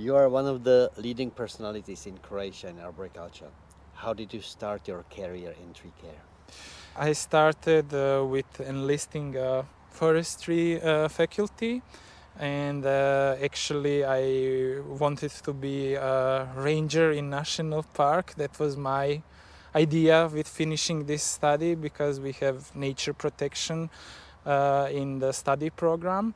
You are one of the leading personalities in Croatia in arboriculture. How did you start your career in tree care? I started with enlisting a forestry faculty, and actually I wanted to be a ranger in national park. That was my idea with finishing this study, because we have nature protection in the study program.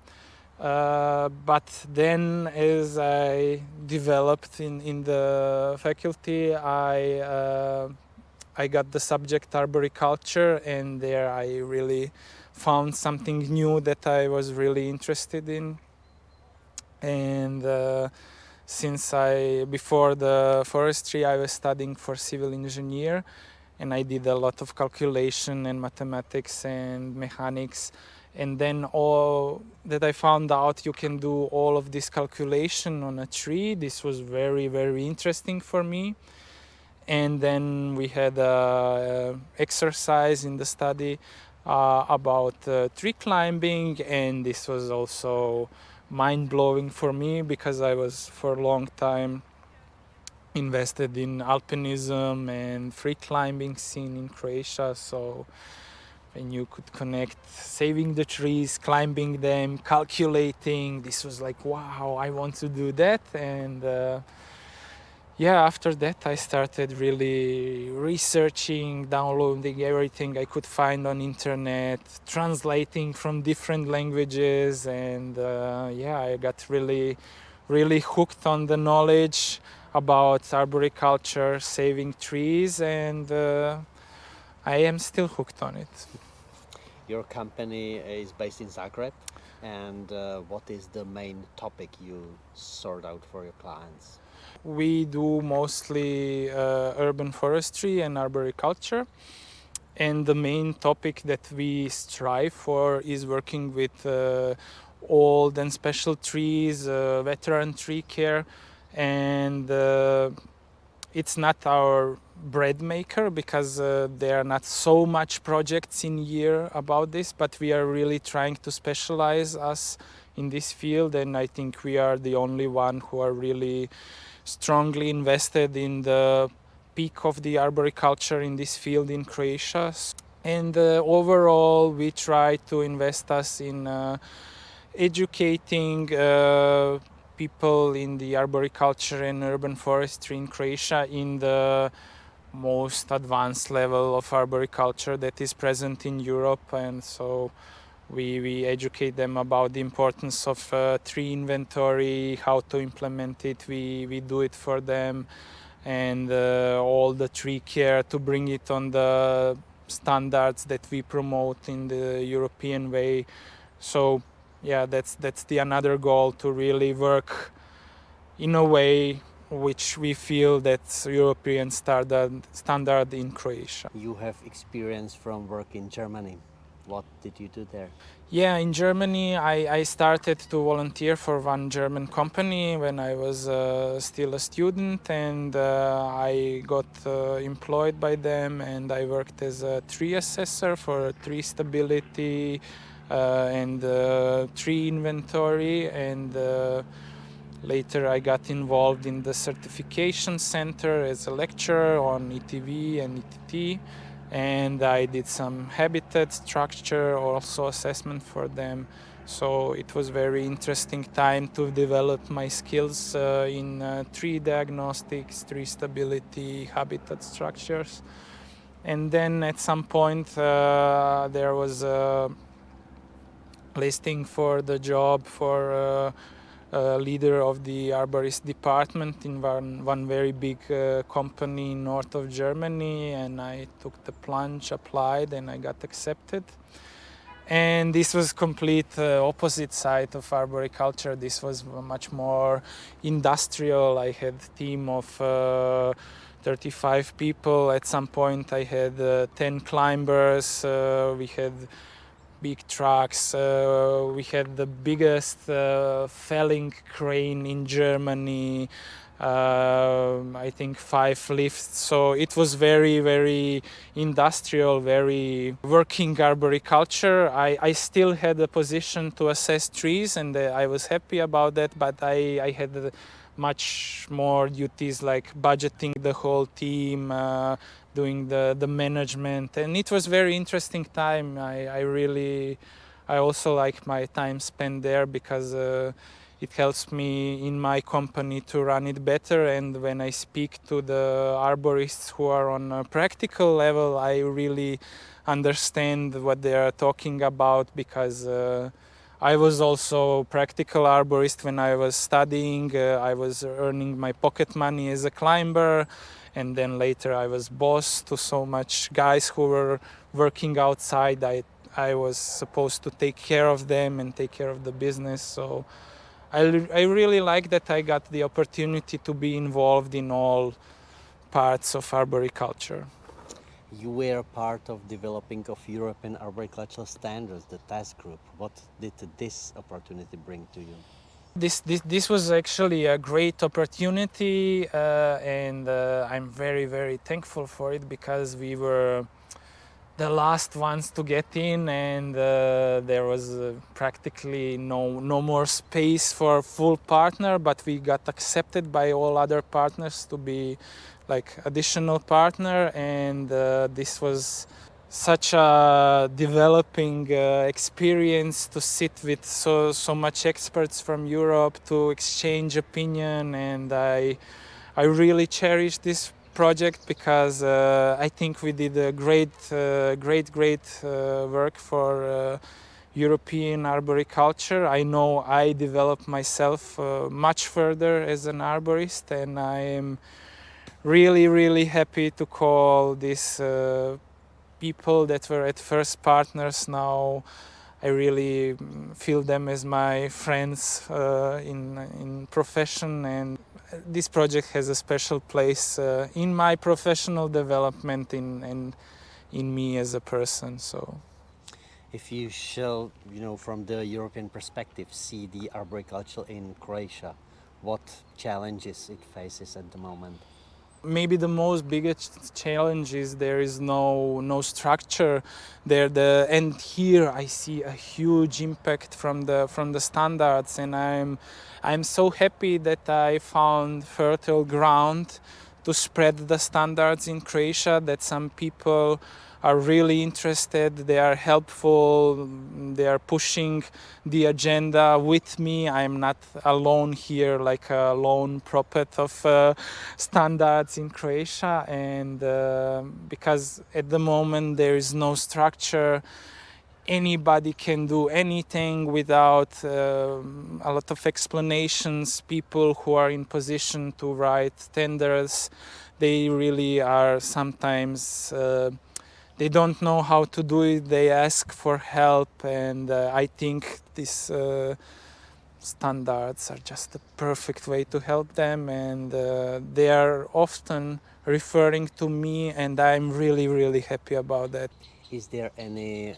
But then, as I developed in the faculty, I got the subject arboriculture, and there I really found something new that I was really interested in. And since before the forestry, I was studying for civil engineer, and I did a lot of calculation and mathematics and mechanics. And then all that I found out, you can do all of this calculation on a tree. This was very, very interesting for me. And then we had an exercise in the study about tree climbing, and this was also mind-blowing for me, because I was for a long time invested in alpinism and free climbing scene in Croatia. So when you could connect saving the trees, climbing them, calculating, this was like, wow, I want to do that. And yeah, after that I started really researching, downloading everything I could find on internet, translating from different languages, and yeah, I got really hooked on the knowledge about arboriculture, saving trees, and I am still hooked on it. Your company is based in Zagreb, and what is the main topic you sort out for your clients? We do mostly urban forestry and arboriculture. And the main topic that we strive for is working with old and special trees, veteran tree care. And it's not our bread maker, because there are not so much projects in year about this, but we are really trying to specialize us in this field. And I think we are the only one who are really strongly invested in the peak of the arboriculture in this field in Croatia. And overall, we try to invest us in educating people in the arboriculture and urban forestry in Croatia in the most advanced level of arboriculture that is present in Europe. And so we educate them about the importance of tree inventory, how to implement it. We do it for them, and all the tree care to bring it on the standards that we promote in the European way. So yeah, that's the another goal, to really work in a way which we feel that's European standard in Croatia. You have experience from work in Germany. What did you do there? Yeah, in Germany, I started to volunteer for one German company when I was still a student, and I got employed by them, and I worked as a tree assessor for tree stability and tree inventory. And later I got involved in the certification center as a lecturer on ETV and ETT. And I did some habitat structure, also assessment for them. So it was very interesting time to develop my skills in tree diagnostics, tree stability, habitat structures. And then at some point there was a listing for the job for leader of the arborist department in one very big company north of Germany, and I took the plunge, applied, and I got accepted. And this was complete opposite side of arboriculture. This was much more industrial. I had a team of 35 people. At some point I had 10 climbers. We had big trucks. We had the biggest felling crane in Germany. I think 5 lifts. So it was very, very industrial, very working arboriculture. I still had a position to assess trees, and I was happy about that, but I had much more duties like budgeting the whole team, doing the management, and it was very interesting time. I also like my time spent there because it helps me in my company to run it better, and when I speak to the arborists who are on a practical level, I really understand what they are talking about, because I was also practical arborist when I was studying. I was earning my pocket money as a climber, and then later I was boss to so much guys who were working outside. I was supposed to take care of them and take care of the business. So I really like that I got the opportunity to be involved in all parts of arboriculture. You were part of developing of European arboricultural standards, the task group. What did this opportunity bring to you? This was actually a great opportunity, and I'm very thankful for it, because we were the last ones to get in, and there was practically no more space for full partner, but we got accepted by all other partners to be like additional partner, and this was such a developing experience to sit with so much experts from Europe to exchange opinion, and I really cherish this project, because I think we did a great work for European arboriculture. I know I developed myself much further as an arborist, and I am really happy to call these people that were at first partners now. I really feel them as my friends in profession, and this project has a special place in my professional development and in me as a person. So, If you shall, from the European perspective, see the arboriculture in Croatia, what challenges it faces at the moment? maybe the most biggest challenge is there is no structure there. And here I see a huge impact from the standards, and I'm so happy that I found fertile ground to spread the standards in Croatia, that some people are really interested, they are helpful, they are pushing the agenda with me. I'm not alone here like a lone prophet of standards in Croatia, and because at the moment there is no structure, anybody can do anything without a lot of explanations. People who are in position to write tenders, they really are sometimes they don't know how to do it. They ask for help, and I think these standards are just the perfect way to help them, and they are often referring to me, and I'm really happy about that. Is there any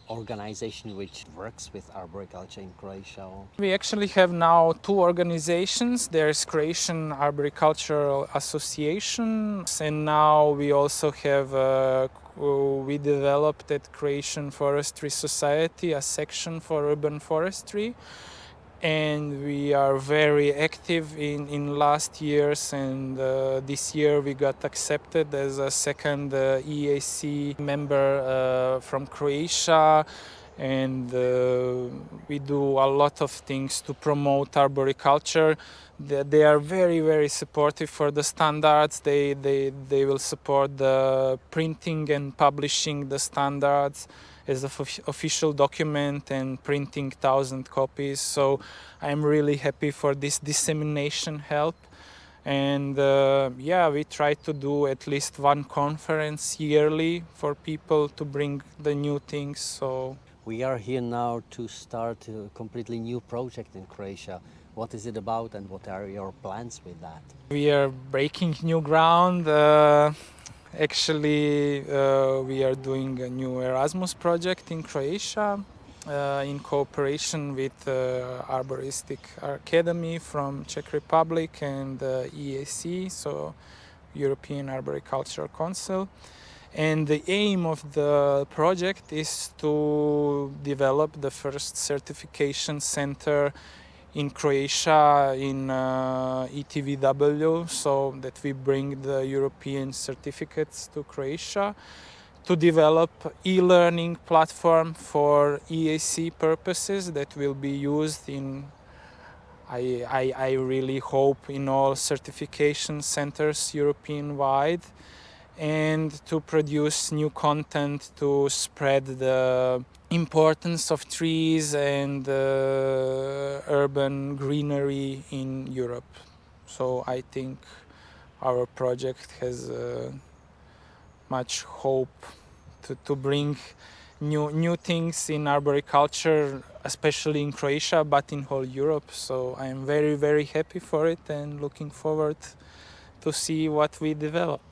organization which works with arboriculture in Croatia? We actually have now two organizations. There's Croatian Arboricultural Association, and now we also have we developed at Croatian Forestry Society a section for urban forestry, and we are very active in last years, and this year we got accepted as a second EAC member from Croatia, and we do a lot of things to promote arboriculture. They are very supportive for the standards. They will support the printing and publishing the standards as an official document and printing 1,000 copies. So I'm really happy for this dissemination help. And we try to do at least one conference yearly for people to bring the new things. So we are here now to start a completely new project in Croatia. What is it about, and what are your plans with that? We are breaking new ground. Actually, we are doing a new Erasmus project in Croatia in cooperation with Arboristic Academy from Czech Republic and EAC, so European Arboricultural Council. And the aim of the project is to develop the first certification center in Croatia in ETVW, so that we bring the European certificates to Croatia, to develop e-learning platform for EAC purposes that will be used in, I really hope, in all certification centers European-wide, and to produce new content to spread the importance of trees and urban greenery in Europe. So I think our project has much hope to bring new things in arboriculture, especially in Croatia, but in whole Europe. So I am very, very happy for it and looking forward to see what we develop.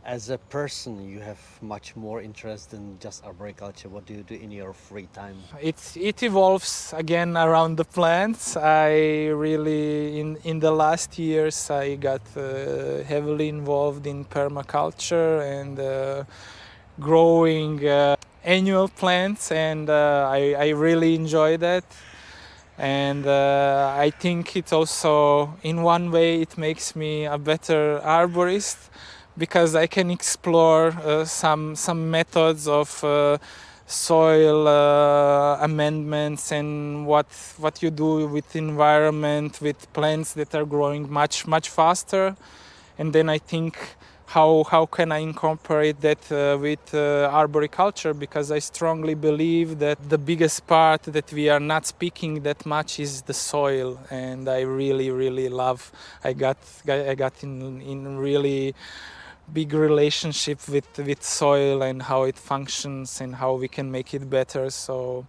As a person, you have much more interest than just arboriculture. What do you do in your free time? It evolves again around the plants. I really, in the last years, I got heavily involved in permaculture and growing annual plants, and I really enjoy that. And I think it also, in one way, it makes me a better arborist, because I can explore some methods of soil amendments and what you do with environment, with plants that are growing much faster. And then I think how can I incorporate that with arboriculture, because I strongly believe that the biggest part that we are not speaking that much is the soil, and I really love. I got in really big relationship with soil and how it functions and how we can make it better. So,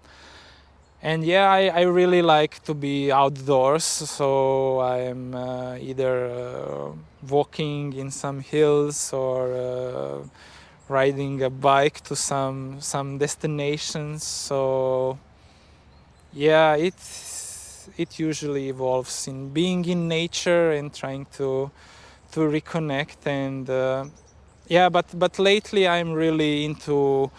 and yeah, I really like to be outdoors, so I am either walking in some hills or riding a bike to some destinations. So yeah, it usually evolves in being in nature and trying to reconnect. And yeah, but lately I'm really into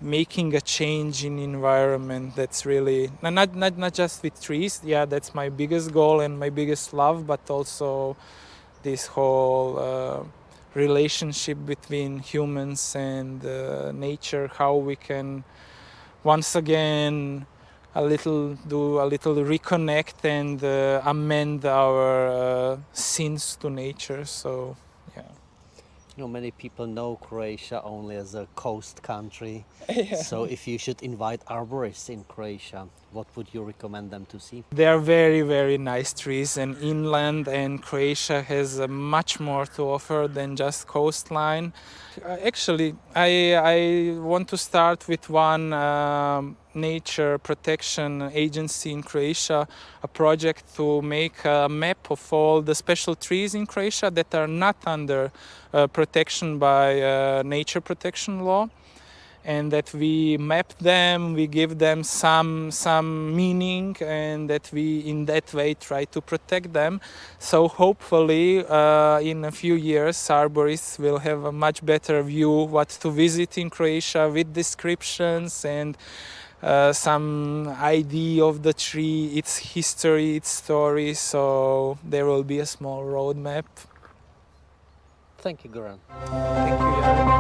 making a change in environment. That's really not just with trees. Yeah, that's my biggest goal and my biggest love, but also this whole relationship between humans and nature, how we can once again do a little reconnect and amend our sins to nature. So yeah. You know, many people know Croatia only as a coast country. Yeah. So if you should invite arborists in Croatia, what would you recommend them to see? They are very nice trees, and inland, and Croatia has much more to offer than just coastline. Actually, I want to start with one nature protection agency in Croatia, a project to make a map of all the special trees in Croatia that are not under protection by nature protection law, and that we map them, we give them some meaning, and that we in that way try to protect them. So hopefully in a few years arborists will have a much better view what to visit in Croatia, with descriptions and some idea of the tree, its history, its story. So there will be a small roadmap. Thank you, Goran. Thank you, Jan.